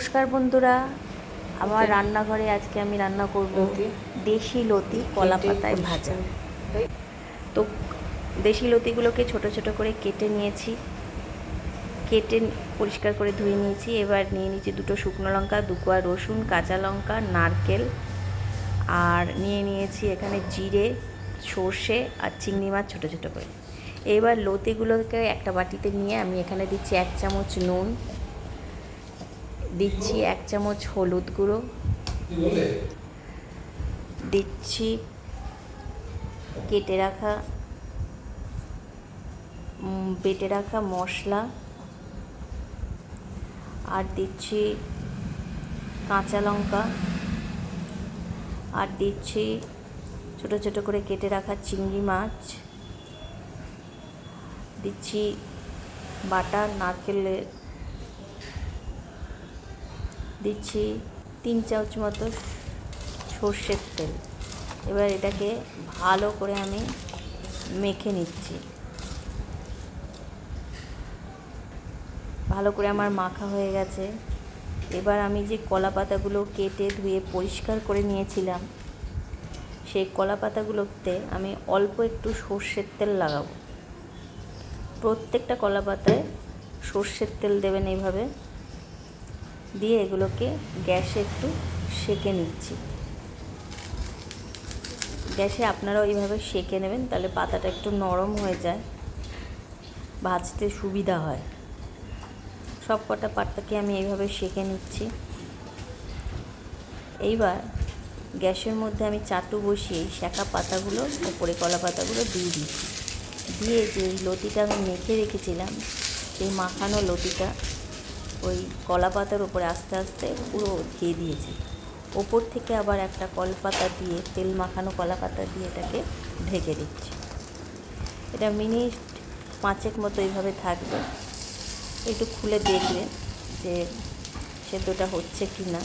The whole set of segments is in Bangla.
নমস্কার বন্ধুরা, আমার রান্নাঘরে আজকে আমি রান্না করব দেশি লতি কলা পাতায় ভাজা। তো দেশি লতিগুলোকে ছোট ছোট করে কেটে নিয়েছি, কেটে পরিষ্কার করে ধুয়ে নিয়েছি। এবার নিয়ে নিয়েছি দুটো শুকনো লঙ্কা, 2 কোয়া রসুন, কাঁচা লঙ্কা, নারকেল, আর নিয়ে নিয়েছি এখানে জিরে, সর্ষে আর চিংড়ি মাছ ছোটো ছোটো করে। এবার লতিগুলোকে একটা বাটিতে নিয়ে আমি এখানে দিচ্ছি 1 চামচ নুন, দিচ্ছি 1 চামচ হলুদ গুঁড়ো, দিচ্ছি বেটে রাখা মশলা, আর দিচ্ছি কাঁচা লঙ্কা, আর দিচ্ছি ছোটো ছোটো করে কেটে রাখা চিংড়ি মাছ, দিচ্ছি বাটা নারকেলের, দিচ্ছি 3 চামচ মতো সর্ষের তেল। এবার এটাকে ভালো করে আমি মেখে নিচ্ছি। ভালো করে আমার মাখা হয়ে গেছে। এবার আমি যে কলা পাতাগুলো কেটে ধুয়ে পরিষ্কার করে নিয়েছিলাম, সেই কলা পাতাগুলোতে আমি অল্প একটু সর্ষের তেল লাগাবো। প্রত্যেকটা কলা পাতায় সর্ষের তেল দেবেন এইভাবে, দিয়ে এগুলোকে গ্যাসে একটু সেঁকে নিচ্ছি। গ্যাসে আপনারাও এইভাবে সেঁকে নেবেন, তাহলে পাতাটা একটু নরম হয়ে যায়, ভাজতে সুবিধা হয়। সব কটা পাতাকে আমি এইভাবে সেঁকে নিচ্ছি। এইবার গ্যাসের মধ্যে আমি চাটু বসিয়ে সেঁকা পাতাগুলো ওপরে কলা পাতাগুলো দিয়ে দিচ্ছি। দিয়ে যে লতিটা আমি মেখে রেখেছিলাম, সেই মাখানো লতিটা ওই কলা পাতার উপরে আস্তে আস্তে পুরো দিয়ে দিয়েছি। ওপর থেকে আবার একটা কলপাতা দিয়ে, তেল মাখানো কলা পাতা দিয়ে এটাকে ঢেকে দিচ্ছি। এটা মিনিট 5 মতো এইভাবে থাকবে। একটু খুলে দেখবে যে সেদ্ধটা হচ্ছে কি না।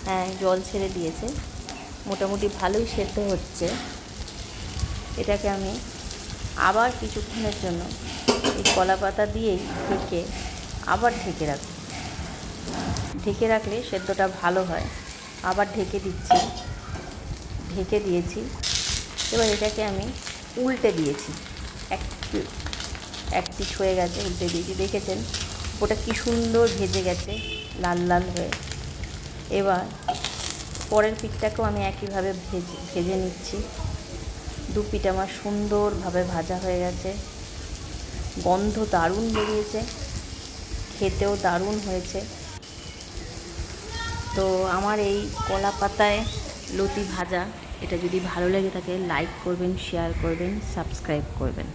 হ্যাঁ, জল ছেড়ে দিয়েছে, মোটামুটি ভালোই সেদ্ধ হচ্ছে। এটাকে আমি আবার কিছুক্ষণের জন্য এই কলা পাতা দিয়েই আবার ঢেকে রাখব। ঢেকে রাখলে সেদ্ধটা ভালো হয়। আবার ঢেকে দিয়েছি। এবার এটাকে আমি উল্টে দিয়েছি। এক পিঠ হয়ে গেছে, উল্টে দিয়েছি। দেখেছেন ওটা কি সুন্দর ভেজে গেছে, লাল লাল হয়ে। এবার পরের পিঠটাকেও আমি একইভাবে ভেজে নিচ্ছি। 2 পিঠ আমার সুন্দরভাবে ভাজা হয়ে গেছে। গন্ধ দারুণ বেরিয়েছে, খেতেও দারুণ হয়েছে। তো আমার এই কলা পাতায় লতি ভাজা, এটা যদি ভালো লেগে থাকে লাইক করবেন, শেয়ার করবেন, সাবস্ক্রাইব করবেন।